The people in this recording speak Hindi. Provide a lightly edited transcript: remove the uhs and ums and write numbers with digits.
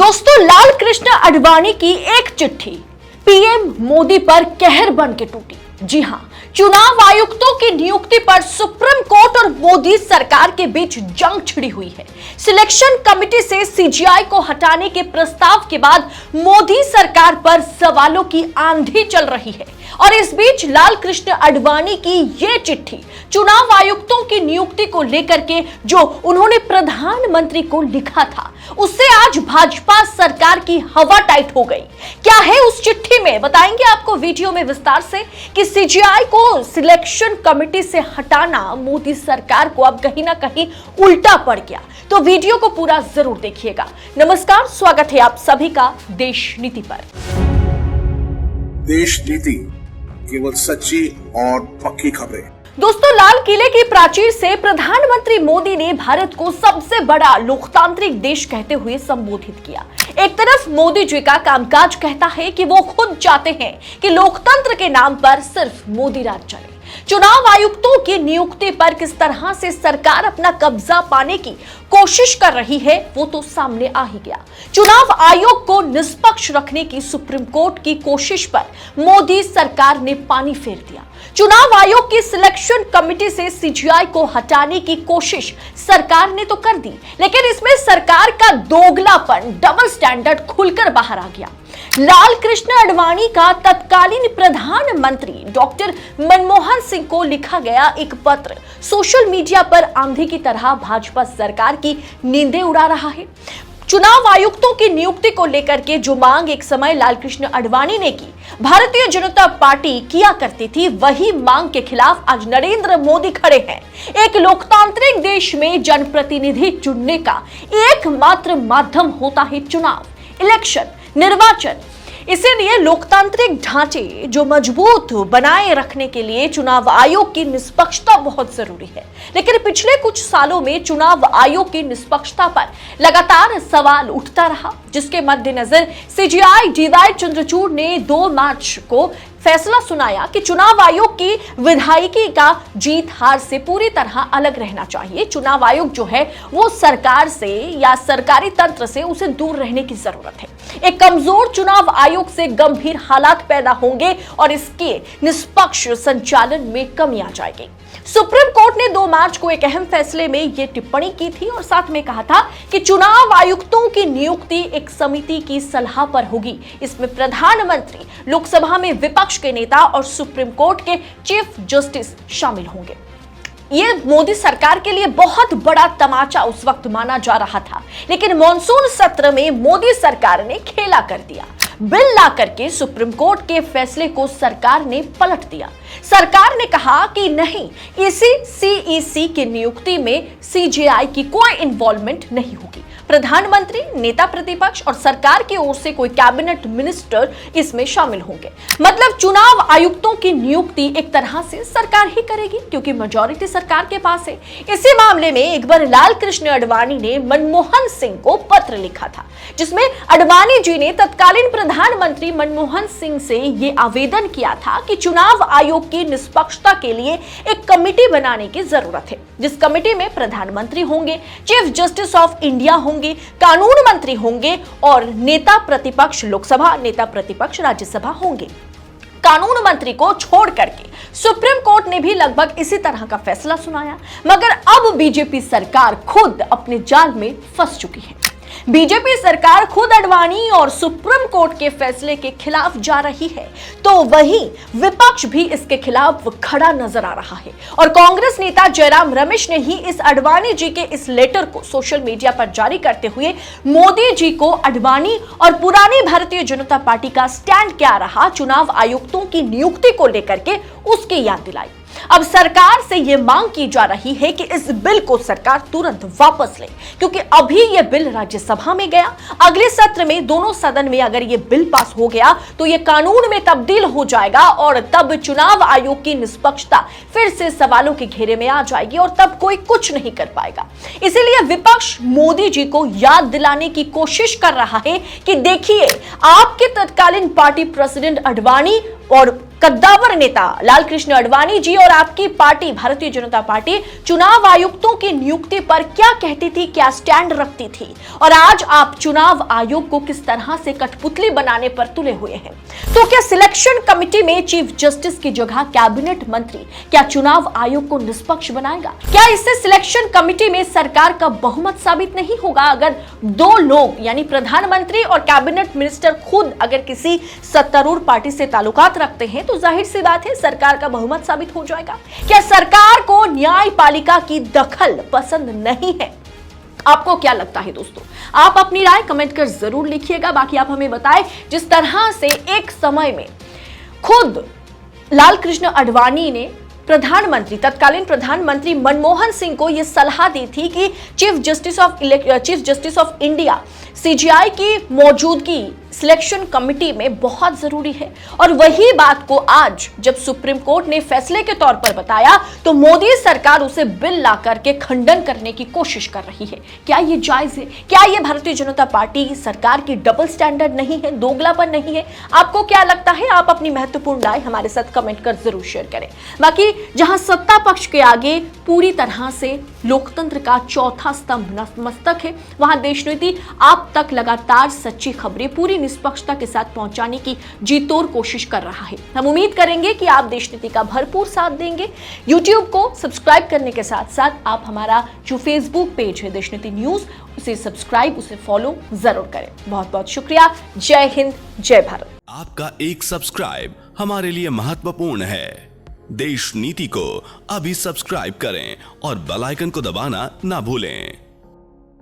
दोस्तों, लाल कृष्ण आडवाणी की एक चिट्ठी पीएम मोदी पर कहर बन के टूटी। जी हां, चुनाव आयुक्तों की नियुक्ति पर सुप्रीम कोर्ट और मोदी सरकार के बीच जंग छिड़ी हुई है। सिलेक्शन कमेटी से सीजीआई को हटाने के प्रस्ताव के बाद मोदी सरकार पर सवालों की आंधी चल रही है और इस बीच लाल कृष्ण आडवाणी की ये चिट्ठी चुनाव आयुक्तों की नियुक्ति को लेकर के जो उन्होंने प्रधानमंत्री को लिखा था, उससे आज भाजपा सरकार की हवा टाइट हो गई। क्या है उस चिट्ठी में, बताएंगे आपको वीडियो में विस्तार से कि सीजीआई को सिलेक्शन कमेटी से हटाना मोदी सरकार को अब कहीं ना कहीं उल्टा पड़ गया। तो वीडियो को पूरा जरूर देखिएगा। नमस्कार, स्वागत है आप सभी का देश नीति पर। देश नीति, केवल सच्ची और पक्की खबरें। दोस्तों, लाल किले की प्राचीर से प्रधानमंत्री मोदी ने भारत को सबसे बड़ा लोकतांत्रिक देश कहते हुए संबोधित किया। एक तरफ मोदी जी का कामकाज कहता है कि वो खुद चाहते हैं कि लोकतंत्र के नाम पर सिर्फ मोदी राज चले। चुनाव आयुक्तों की नियुक्ति पर किस तरह से सरकार अपना कब्जा पाने की कोशिश कर रही है वो तो सामने आ ही गया। चुनाव आयोग को निष्पक्ष रखने की सुप्रीम कोर्ट की कोशिश पर मोदी सरकार ने पानी फेर दिया। चुनाव आयोग की सिलेक्शन कमेटी से सीजीआई को हटाने की कोशिश सरकार ने तो कर दी, लेकिन इसमें सरकार का दोगलापन, डबल स्टैंडर्ड खुलकर बाहर आ गया। लाल कृष्ण आडवाणी का तत्कालीन प्रधानमंत्री डॉक्टर मनमोहन सिंह को लिखा गया एक पत्र सोशल मीडिया पर आंधी की तरह भाजपा सरकार की नींदें उड़ा रहा है। चुनाव आयुक्तों की नियुक्ति को लेकर के जो मांग एक समय लाल कृष्ण आडवाणी ने की, भारतीय जनता पार्टी किया करती थी, वही मांग के खिलाफ आज नरेंद्र मोदी खड़े हैं। एक लोकतांत्रिक देश में जनप्रतिनिधि चुनने का एकमात्र माध्यम होता है चुनाव, इलेक्शन, निर्वाचन। इसीलिए लोकतांत्रिक ढांचे जो मजबूत बनाए रखने के लिए चुनाव आयोग की निष्पक्षता बहुत जरूरी है। लेकिन पिछले कुछ सालों में चुनाव आयोग की निष्पक्षता पर लगातार सवाल उठता रहा, जिसके मद्देनजर सीजीआई डीवाई चंद्रचूड़ ने 2 मार्च को फैसला सुनाया कि चुनाव आयोग की विधायिकी का जीत हार से पूरी तरह अलग रहना चाहिए। चुनाव आयोग जो है वो सरकार से या सरकारी तंत्र से उसे दूर रहने की जरूरत है। एक कमजोर चुनाव आयोग से गंभीर हालात पैदा होंगे और इसके निष्पक्ष संचालन में कमी आ जाएगी। सुप्रीम कोर्ट ने 2 मार्च को एक अहम फैसले में यह टिप्पणी की थी और साथ में कहा था कि चुनाव आयुक्तों की नियुक्ति एक समिति की सलाह पर होगी। इसमें प्रधानमंत्री, लोकसभा में विपक्ष के नेता और सुप्रीम कोर्ट के चीफ जस्टिस शामिल होंगे। ये मोदी सरकार के लिए बहुत बड़ा तमाचा उस वक्त माना जा रहा था, लेकिन मॉनसून सत्र में मोदी सरकार ने खेला कर दिया। बिल ला करके सुप्रीम कोर्ट के फैसले को सरकार ने पलट दिया। सरकार ने कहा कि नहीं, इसी सीईसी की नियुक्ति में सीजीआई की कोई इन्वॉल्वमेंट नहीं होगी। प्रधानमंत्री, नेता प्रतिपक्ष और सरकार की ओर से कोई कैबिनेट मिनिस्टर इसमें शामिल होंगे। मतलब चुनाव आयुक्तों की नियुक्ति एक तरह से सरकार ही करेगी, क्योंकि मेजॉरिटी सरकार के पास है। इसी मामले में एक बार लाल कृष्ण आडवाणी ने मनमोहन सिंह को पत्र लिखा था, जिसमें आडवाणी जी ने तत्कालीन प्रधानमंत्री मनमोहन सिंह से ये आवेदन किया था कि चुनाव आयोग की निष्पक्षता के लिए एक कमेटी बनाने की जरूरत है, जिस कमेटी में प्रधानमंत्री होंगे, चीफ जस्टिस ऑफ इंडिया होंगे, कानून मंत्री होंगे और नेता प्रतिपक्ष लोकसभा, नेता प्रतिपक्ष राज्यसभा होंगे। कानून मंत्री को छोड़ करके सुप्रीम कोर्ट ने भी लगभग इसी तरह का फैसला सुनाया, मगर अब बीजेपी सरकार खुद अपने जाल में फंस चुकी है। बीजेपी सरकार खुद आडवाणी और सुप्रीम कोर्ट के फैसले के खिलाफ जा रही है, तो वहीं विपक्ष भी इसके खिलाफ खड़ा नजर आ रहा है और कांग्रेस नेता जयराम रमेश ने ही इस आडवाणी जी के इस लेटर को सोशल मीडिया पर जारी करते हुए मोदी जी को आडवाणी और पुरानी भारतीय जनता पार्टी का स्टैंड क्या रहा चुनाव आयुक्तों की नियुक्ति को लेकर के उसकी याद दिलाई। अब सरकार से यह मांग की जा रही है कि इस बिल को सरकार तुरंत वापस ले, क्योंकि अभी यह बिल राज्यसभा में गया। अगले सत्र में दोनों सदन में अगर यह बिल पास हो गया तो यह कानून में तब्दील हो जाएगा और तब चुनाव आयोग की निष्पक्षता फिर से सवालों के घेरे में आ जाएगी और तब कोई कुछ नहीं कर पाएगा। इसीलिए विपक्ष मोदी जी को याद दिलाने की कोशिश कर रहा है कि देखिए, आपके तत्कालीन पार्टी प्रेसिडेंट आडवाणी और कद्दावर नेता लालकृष्ण आडवाणी जी और आपकी पार्टी भारतीय जनता पार्टी चुनाव आयुक्तों की नियुक्ति पर क्या कहती थी, क्या स्टैंड रखती थी, और आज आप चुनाव आयोग को किस तरह से कठपुतली बनाने पर तुले हुए हैं। तो क्या सिलेक्शन कमेटी में चीफ जस्टिस की जगह कैबिनेट मंत्री क्या चुनाव आयोग को निष्पक्ष बनाएगा? क्या इससे सिलेक्शन कमेटी में सरकार का बहुमत साबित नहीं होगा? अगर दो लोग यानी प्रधानमंत्री और कैबिनेट मिनिस्टर खुद अगर किसी सत्तारूढ़ पार्टी से ताल्लुकात रखते हैं तो जाहिर सी बात है सरकार का बहुमत साबित हो जाएगा। क्या सरकार को न्यायपालिका की दखल पसंद नहीं है? आपको क्या लगता है दोस्तों? आप अपनी राय कमेंट कर जरूर लिखिएगा। बाकी आप हमें बताएं, जिस तरह से एक समय में खुद लालकृष्ण आडवाणी ने तत्कालीन प्रधानमंत्री मनमोहन सिंह को यह सलाह दी थी कि chief justice of India CGI की मौजूदगी सिलेक्शन कमेटी में बहुत जरूरी है, और वही बात को आज जब सुप्रीम कोर्ट ने फैसले के तौर पर बताया तो मोदी सरकार उसे बिल ला करके खंडन करने की कोशिश कर रही है। क्या ये जायज है? क्या ये भारतीय जनता पार्टी सरकार की डबल स्टैंडर्ड नहीं है, दोगलापन नहीं है? आपको क्या लगता है? आप अपनी महत्वपूर्ण राय हमारे साथ कमेंट कर जरूर शेयर करें। बाकी जहां सत्ता पक्ष के आगे पूरी तरह से लोकतंत्र का चौथा स्तंभ नतमस्तक है, वहां देशनीति आप तक लगातार सच्ची खबरें पूरी निष्पक्षता के साथ पहुंचाने की जीतोड़ कोशिश कर रहा है। हम उम्मीद करेंगे कि आप देशनीति का भरपूर साथ देंगे। YouTube को सब्सक्राइब करने के साथ साथ आप हमारा जो फेसबुक पेज है देशनीति न्यूज, उसे सब्सक्राइब, उसे फॉलो जरूर करें। बहुत बहुत शुक्रिया। जय हिंद, जय भारत। आपका एक सब्सक्राइब हमारे लिए महत्वपूर्ण है। देश नीति को अभी सब्सक्राइब करें और बेल आइकन को दबाना ना भूलें।